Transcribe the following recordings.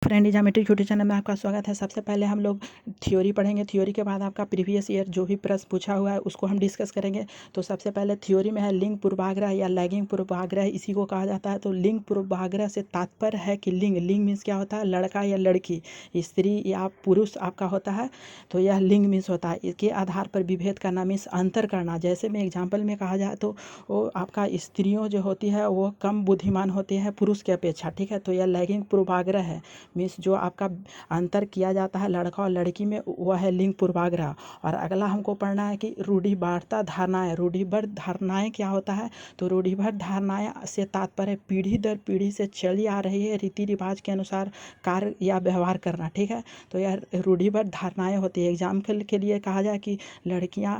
Friend geometry YouTube channel में आपका स्वागत है। सबसे पहले हम लोग थ्योरी पढ़ेंगे। थ्योरी के बाद आपका प्रीवियस ईयर जो भी प्रश्न पूछा हुआ है उसको हम डिस्कस करेंगे। तो सबसे पहले थ्योरी में है लिंग पूर्वाग्रह या लैगिंग पूर्वाग्रह, इसी को कहा जाता है। तो लिंग पूर्वाग्रह से तात्पर्य है कि लिंग मीन्स क्या होता है, लड़का या लड़की, स्त्री या पुरुष आपका होता है। तो यह लिंग मीन्स होता है। इसके आधार पर विभेद करना मीन्स अंतर करना। जैसे में एग्जाम्पल में कहा जाए तो वो आपका स्त्रियों जो होती है वो कम बुद्धिमान होती है पुरुष की अपेक्षा, ठीक है। तो यह लैगिंग पूर्वाग्रह है, मीन्स जो आपका अंतर किया जाता है लड़का और लड़की में, वह है लिंग पूर्वाग्रह। और अगला हमको पढ़ना है कि रूढ़िवादिता धारणाएं। रूढ़िबद्ध धारणाएं क्या होता है, तो रूढ़िबद्ध धारणाएं से तात्पर्य पीढ़ी दर पीढ़ी से चली आ रही है रीति रिवाज के अनुसार कार्य या व्यवहार करना, ठीक है। तो यह रूढ़िबद्ध धारणाएं होती है। एग्जाम्पल के लिए कहा जाए कि लड़कियां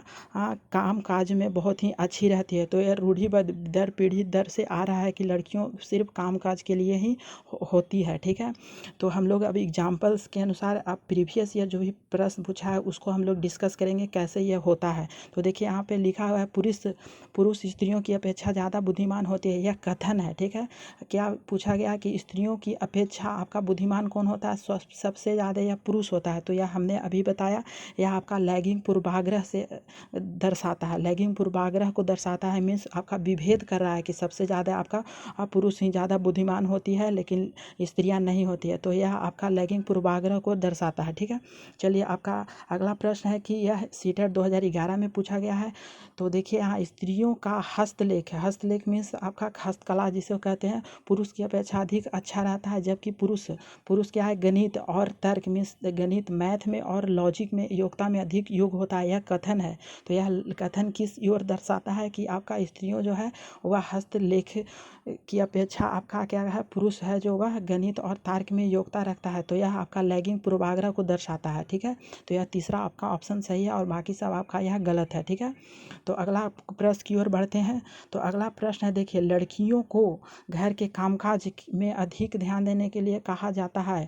काम काज में बहुत ही अच्छी रहती है, तो यह रूढ़िबद्ध दर पीढ़ी दर से आ रहा है कि लड़कियों सिर्फ काम काज के लिए ही होती है, ठीक है। तो हम लोग अभी एग्जाम्पल्स के अनुसार आप प्रीवियस ईयर जो भी प्रश्न पूछा है उसको हम लोग डिस्कस करेंगे कैसे ये होता है। तो देखिए यहाँ पे लिखा हुआ है पुरुष स्त्रियों की अपेक्षा ज़्यादा बुद्धिमान होते हैं, यह कथन है, ठीक है। क्या पूछा गया कि स्त्रियों की अपेक्षा आपका बुद्धिमान कौन होता है, सबसे ज़्यादा यह पुरुष होता है। तो यह हमने अभी बताया, यह आपका लैगिंग पूर्वाग्रह से दर्शाता है। लैगिंग पूर्वाग्रह को दर्शाता है मीन्स आपका विभेद कर रहा है कि सबसे ज़्यादा आपका पुरुष ही ज़्यादा बुद्धिमान होती है लेकिन स्त्रियां नहीं होती है। तो यह आपका लैगिंग पूर्वाग्रह को दर्शाता है, ठीक है। चलिए आपका अगला प्रश्न है कि यह सीटेट 2011 में पूछा गया है। तो देखिए यहाँ स्त्रियों का हस्तलेख है। हस्तलेख मीन्स आपका हस्तकला जिसे कहते हैं, पुरुष की अपेक्षा अधिक अच्छा रहता है। जबकि पुरुष क्या है, गणित और तर्क मीन्स गणित मैथ में और लॉजिक में योग्यता में अधिक योग होता है, यह कथन है। तो यह कथन किस ओर दर्शाता है कि आपका स्त्रियों जो है वह हस्तलेख की अपेक्षा आपका क्या है, पुरुष है जो वह गणित और तर्क में योग्यता रखता है। तो यह आपका लैगिंग पूर्वाग्रह को दर्शाता है, ठीक है। तो यह तीसरा आपका ऑप्शन सही है और बाकी सब आपका यह गलत है, ठीक है। तो अगला प्रश्न की ओर बढ़ते हैं। तो अगला प्रश्न है, देखिए लड़कियों को घर के कामकाज में अधिक ध्यान देने के लिए कहा जाता है।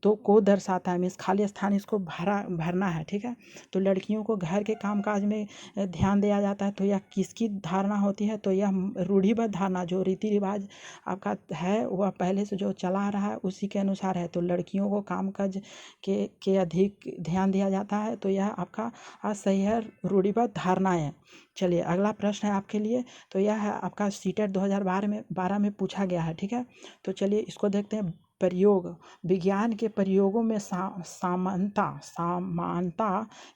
तो को दर्शाता है मीन्स खाली स्थान इसको भरना है, ठीक है। तो लड़कियों को घर के कामकाज में ध्यान दिया जाता है, तो यह किसकी धारणा होती है, तो यह रूढ़िबद्ध धारणा जो रीति रिवाज आपका है वह पहले से जो चला आ रहा है उसी के अनुसार है। तो लड़कियों को कामकाज के अधिक ध्यान दिया जाता है, तो यह आपका सही है, रूढ़िबद्ध धारणाएं। चलिए अगला प्रश्न है आपके लिए। तो यह है आपका सीटेट 2012 में पूछा गया है, ठीक है। तो चलिए इसको देखते हैं। प्रयोग, विज्ञान के प्रयोगों में समानता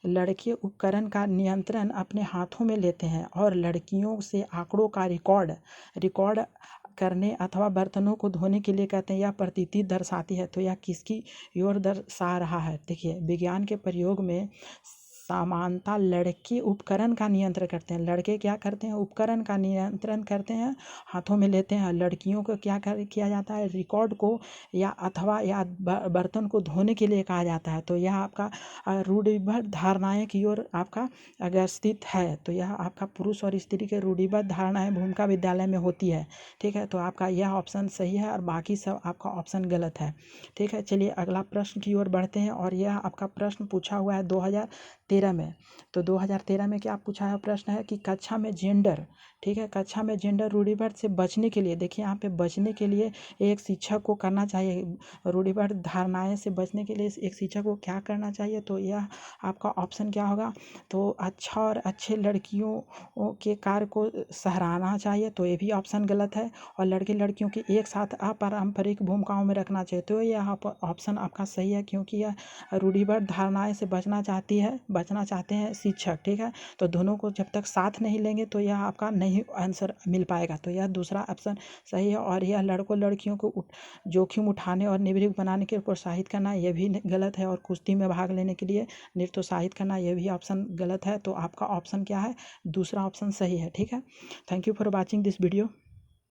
लड़के उपकरण का नियंत्रण अपने हाथों में लेते हैं और लड़कियों से आंकड़ों का रिकॉर्ड करने अथवा बर्तनों को धोने के लिए कहते हैं, यह प्रतीति दर्शाती है। तो यह किसकी ओर दर्शा रहा है, देखिए विज्ञान के प्रयोग में समानता लड़के उपकरण का नियंत्रण करते हैं। लड़के क्या करते हैं, उपकरण का नियंत्रण करते हैं, हाथों में लेते हैं। लड़कियों को क्या किया जाता है, रिकॉर्ड को या बर्तन को धोने के लिए कहा जाता है। तो यह आपका रूढ़िबद्ध धारणाएं की ओर आपका अग्रसित है। तो यह आपका पुरुष और स्त्री के रूढ़िबद्ध धारणाएं भूमिका विद्यालय में होती है, ठीक है। तो आपका यह ऑप्शन सही है और बाकी सब आपका ऑप्शन गलत है, ठीक है। चलिए अगला प्रश्न की ओर बढ़ते हैं और यह आपका प्रश्न पूछा हुआ है 2013 में। तो 2013 में क्या पूछा है, प्रश्न है कि कक्षा में जेंडर, ठीक है, कक्षा में जेंडर रूढ़िबद्ध से बचने के लिए, देखिए यहाँ पे बचने के लिए एक शिक्षक को करना चाहिए, रूढ़िबद्ध धारणाएं से बचने के लिए एक शिक्षक को क्या करना चाहिए। तो यह आपका ऑप्शन क्या होगा, तो अच्छा और अच्छे लड़कियों के कार्य को सराहना चाहिए, तो ये भी ऑप्शन गलत है। और लड़के लड़कियों की एक साथ अपारंपरिक भूमिकाओं में रखना चाहिए, तो यह ऑप्शन आपका सही है, क्योंकि यह रूढ़िबद्ध धारणाएं से बचना चाहते हैं शिक्षक, ठीक है। तो दोनों को जब तक साथ नहीं लेंगे तो यह आपका नहीं आंसर मिल पाएगा। तो यह दूसरा ऑप्शन सही है। और यह लड़कों लड़कियों को जोखिम उठाने और निर्भीक बनाने के लिए प्रोत्साहित करना, यह भी गलत है। और कुश्ती में भाग लेने के लिए निरुत्साहित करना, यह भी ऑप्शन गलत है। तो आपका ऑप्शन क्या है, दूसरा ऑप्शन सही है, ठीक है। Thank you for watching this video.